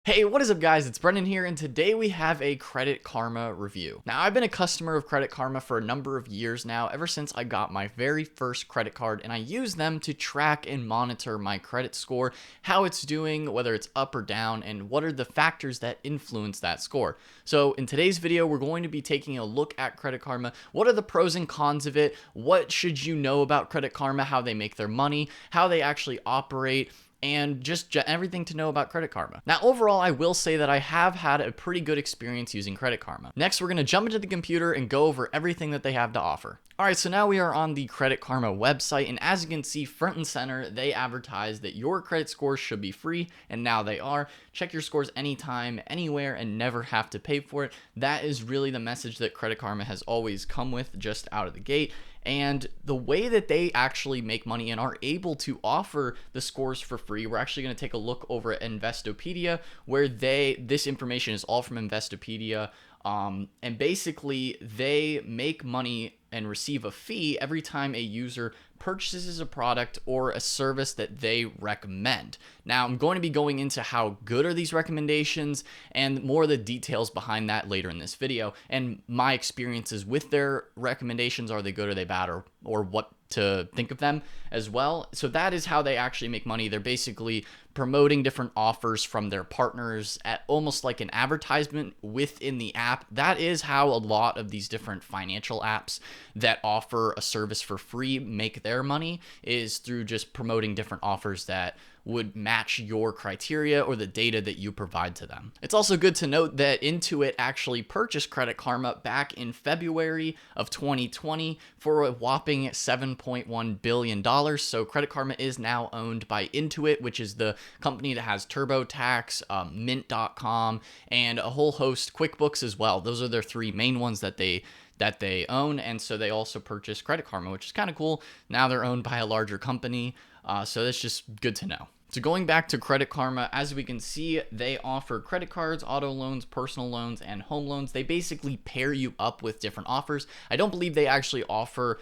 Hey, what is up guys? It's Brendan here, and today we have a Credit Karma review. Now, I've been a customer of Credit Karma for a number of years now, ever since I got my very first credit card, and I use them to track and monitor my credit score, how it's doing, whether it's up or down, and what are the factors that influence that score. So in today's video, we're going to be taking a look at Credit Karma. What are the pros and cons of it? What should you know about Credit Karma, how they make their money, how they actually operate, and just everything to know about Credit Karma. Now, overall, I will say that I have had a pretty good experience using Credit Karma. Next, we're going to jump into the computer and go over everything that they have to offer. All right, so now we are on the Credit Karma website, and as you can see, front and center, they advertise that your credit scores should be free, and now they are. Check your scores anytime, anywhere, and never have to pay for it. That is really the message that Credit Karma has always come with just out of the gate. And the way that they actually make money and are able to offer the scores for free, we're actually going to take a look over at Investopedia, where this information is all from Investopedia. And basically, they make money and receive a fee every time a user purchases a product or a service that they recommend. Now, I'm going to be going into how good are these recommendations and more of the details behind that later in this video, and my experiences with their recommendations. Are they good, are they bad, or what to think of them as well. So that is how they actually make money. They're basically promoting different offers from their partners at almost like an advertisement within the app. That is how a lot of these different financial apps that offer a service for free make their money, is through just promoting different offers that would match your criteria or the data that you provide to them. It's also good to note that Intuit actually purchased Credit Karma back in February of 2020 for a whopping $7.1 billion. So Credit Karma is now owned by Intuit, which is the company that has TurboTax, Mint.com, and a whole host, QuickBooks as well. Those are their three main ones that they own, and so they also purchased Credit Karma, which is kind of cool. Now they're owned by a larger company, so that's just good to know. So going back to Credit Karma, as we can see, they offer credit cards, auto loans, personal loans, and home loans. They basically pair you up with different offers. I don't believe they actually offer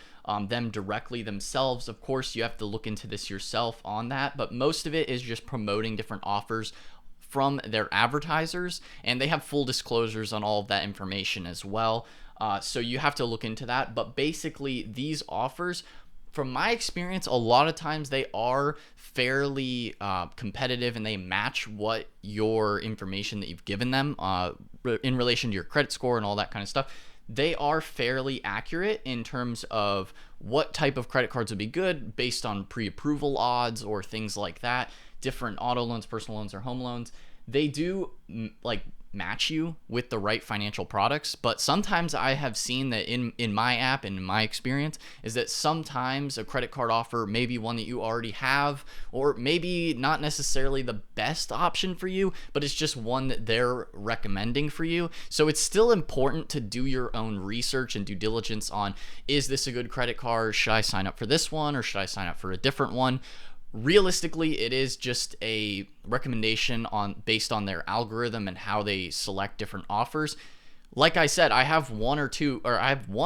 them directly themselves. Of course, you have to look into this yourself on that, but most of it is just promoting different offers from their advertisers, and they have full disclosures on all of that information as well. So you have to look into that. But basically, these offers, from my experience, a lot of times they are fairly competitive, and they match what your information that you've given them in relation to your credit score and all that kind of stuff. They are fairly accurate in terms of what type of credit cards would be good based on pre-approval odds or things like that. Different auto loans, personal loans, or home loans. They do match you with the right financial products, but sometimes I have seen that in my app and in my experience is that sometimes a credit card offer may be one that you already have, or maybe not necessarily the best option for you, but it's just one that they're recommending for you. So it's still important to do your own research and due diligence on, is this a good credit card? Should I sign up for this one, or should I sign up for a different one? Realistically, it is just a recommendation based on their algorithm and how they select different offers. Like I said, I have one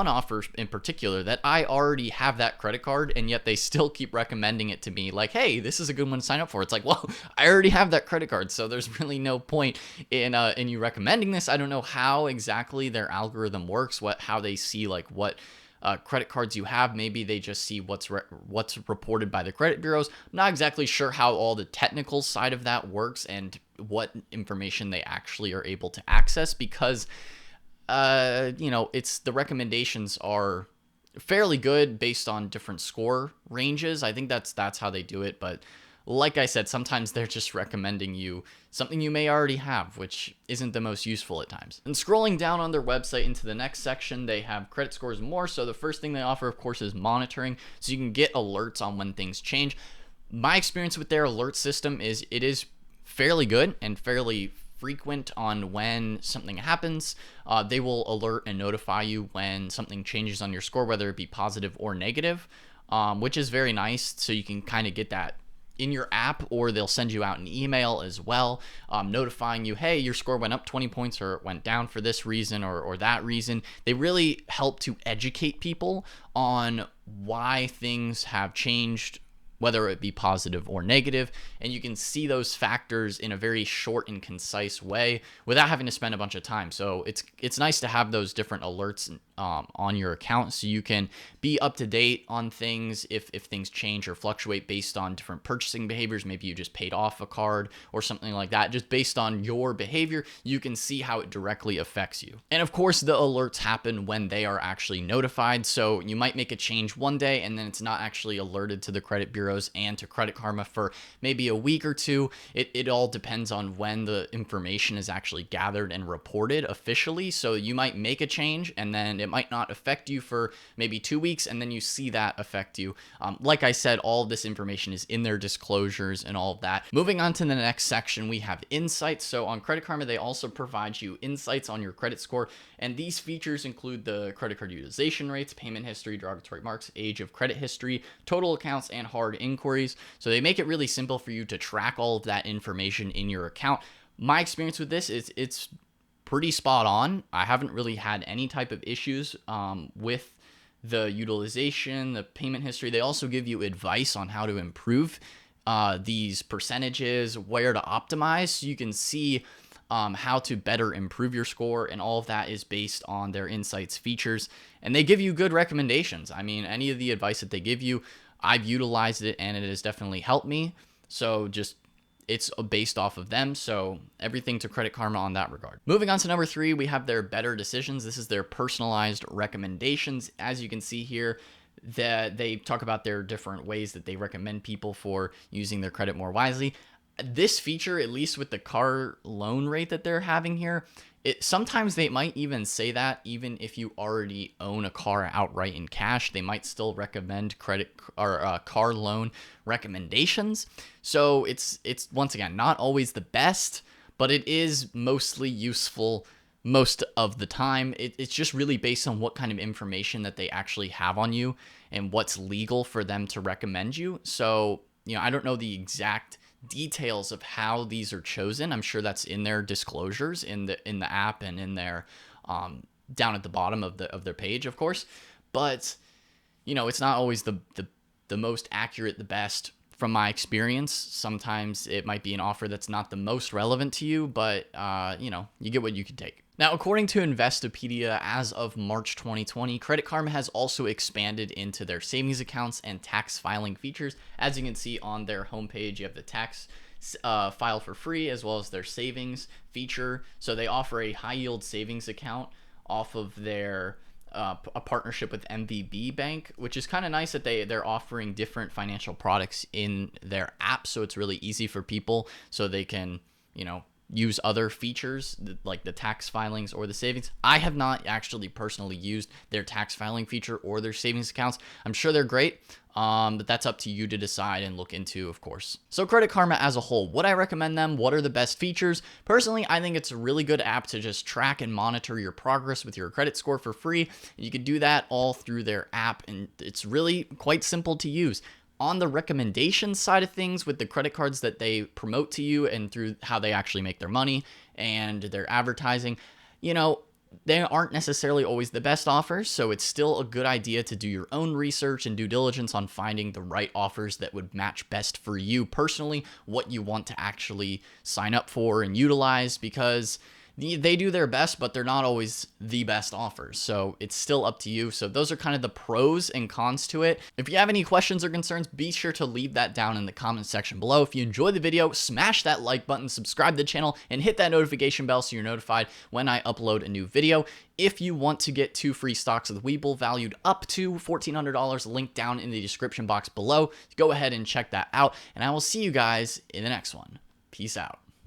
offer in particular that I already have that credit card, and yet they still keep recommending it to me. Like, hey, this is a good one to sign up for. It's like, well, I already have that credit card, so there's really no point in you recommending this. I don't know how exactly their algorithm works, how they see what credit cards you have. Maybe they just see what's reported by the credit bureaus. I'm not exactly sure how all the technical side of that works and what information they actually are able to access, because it's the recommendations are fairly good based on different score ranges. I think that's how they do it. But like I said, sometimes they're just recommending you something you may already have, which isn't the most useful at times. And scrolling down on their website into the next section, they have credit scores and more. So the first thing they offer, of course, is monitoring. So you can get alerts on when things change. My experience with their alert system is it is fairly good and fairly frequent on when something happens. They will alert and notify you when something changes on your score, whether it be positive or negative, which is very nice. So you can kind of get that in your app, or they'll send you out an email as well, notifying you, hey, your score went up 20 points or it went down for this reason or that reason. They really help to educate people on why things have changed whether it be positive or negative, and you can see those factors in a very short and concise way without having to spend a bunch of time. So it's nice to have those different alerts on your account, so you can be up to date on things if things change or fluctuate based on different purchasing behaviors. Maybe you just paid off a card or something like that. Just based on your behavior, you can see how it directly affects you. And of course, the alerts happen when they are actually notified. So you might make a change one day and then it's not actually alerted to the credit bureaus and to Credit Karma for maybe a week or two. It all depends on when the information is actually gathered and reported officially. So you might make a change and then it might not affect you for maybe 2 weeks, and then you see that affect you. Like I said, all of this information is in their disclosures and all of that. Moving on to the next section, we have insights. So on Credit Karma, they also provide you insights on your credit score, and these features include the credit card utilization rates, payment history, derogatory marks, age of credit history, total accounts, and hard inquiries. So they make it really simple for you to track all of that information in your account. My experience with this is it's pretty spot on. I haven't really had any type of issues with the utilization, the payment history. They also give you advice on how to improve these percentages, where to optimize, so you can see how to better improve your score, and all of that is based on their insights features. And they give you good recommendations. I mean, any of the advice that they give you, I've utilized it and it has definitely helped me. So just it's based off of them. So everything to Credit Karma on that regard. Moving on to number 3, we have their better decisions. This is their personalized recommendations. As you can see here, that they talk about their different ways that they recommend people for using their credit more wisely. This feature, at least with the car loan rate that they're having here, sometimes they might even say that even if you already own a car outright in cash, they might still recommend credit or car loan recommendations. So it's once again not always the best, but it is mostly useful most of the time. It's just really based on what kind of information that they actually have on you and what's legal for them to recommend you. So, I don't know the exact details of how these are chosen. I'm sure that's in their disclosures in the app and in their down at the bottom of their page, of course. But it's not always the most accurate, the best. From my experience, sometimes it might be an offer that's not the most relevant to you, but you get what you can take. Now, according to Investopedia, as of March 2020, Credit Karma has also expanded into their savings accounts and tax filing features. As you can see on their homepage, you have the tax file for free, as well as their savings feature. So they offer a high yield savings account off of their a partnership with MVB Bank, which is kind of nice that they're offering different financial products in their app. So it's really easy for people so they can, use other features like the tax filings or the savings. I have not actually personally used their tax filing feature or their savings accounts. I'm sure they're great, but that's up to you to decide and look into, of course. So Credit Karma as a whole, would I recommend them? What are the best features? Personally, I think it's a really good app to just track and monitor your progress with your credit score for free. You can do that all through their app, and it's really quite simple to use. On the recommendation side of things, with the credit cards that they promote to you and through how they actually make their money and their advertising, they aren't necessarily always the best offers. So it's still a good idea to do your own research and due diligence on finding the right offers that would match best for you personally, what you want to actually sign up for and utilize, because they do their best, but they're not always the best offers. So it's still up to you. So those are kind of the pros and cons to it. If you have any questions or concerns, be sure to leave that down in the comment section below. If you enjoyed the video, smash that like button, subscribe to the channel, and hit that notification bell so you're notified when I upload a new video. If you want to get 2 free stocks of Webull valued up to $1,400, link down in the description box below. Go ahead and check that out, and I will see you guys in the next one. Peace out.